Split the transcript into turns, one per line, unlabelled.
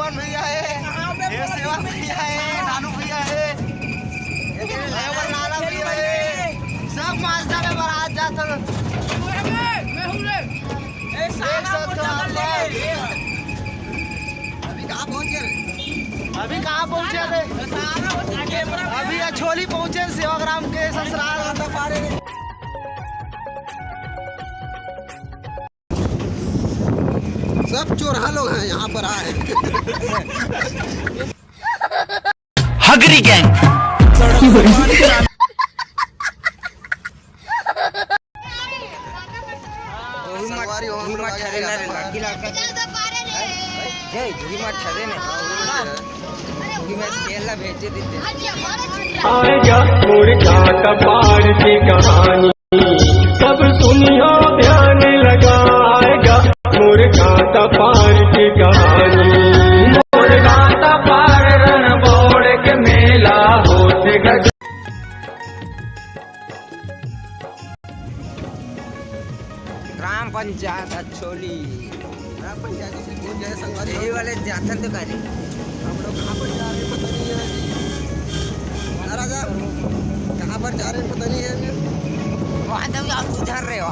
भुवन भैया है, ये सेवा भैया है, नानू भैया है, लाला भैया है, सब माजदा में बारात जाता है। अभी कहाँ पहुँचे थे? अभी अछोली पहुँचे सेवाग्राम के ससुराल। सब चोरहा लोग हैं यहाँ पर आए।
हगरी गैंग
आएगा मुर्गा का पार की कहानी सब सुनियो ध्यान लगाएगा मुर्गा का पार की कहानी मुर्गा का पार रण बोड़ के मेला होते गज
ग्राम पंचायत अछोली। ग्राम पंचायत से कौन जाए संगवारी? यही वाले जाते तो करे। हम लोग कहाँ पर जा रहे पता नहीं है। राजा कहाँ पर जा रहे पता नहीं है। वहाँ तक आप उधर रहे हो।